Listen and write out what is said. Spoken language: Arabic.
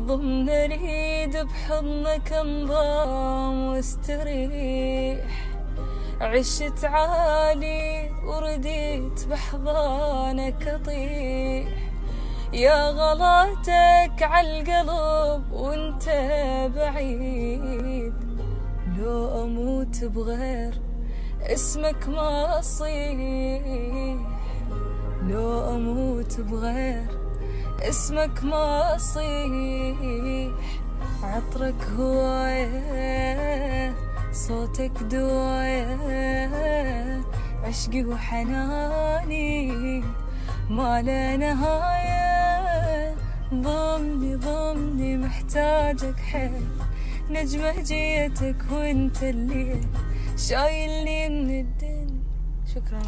ضمن اليد بحضنك انضام واستريح. عشت عالي ورديت بحضانك اطيح. يا غلاتك عالقلب وانت بعيد. لو اموت بغير اسمك ما اصيح. لو اموت بغير اسمك ما اصيح. عطرك هواية صوتك دواية. عشقي وحناني ما لا نهاية. ضمني محتاجك حيل. نجمة جيتك وانت اللي شايلني من الدنيا. شكرا.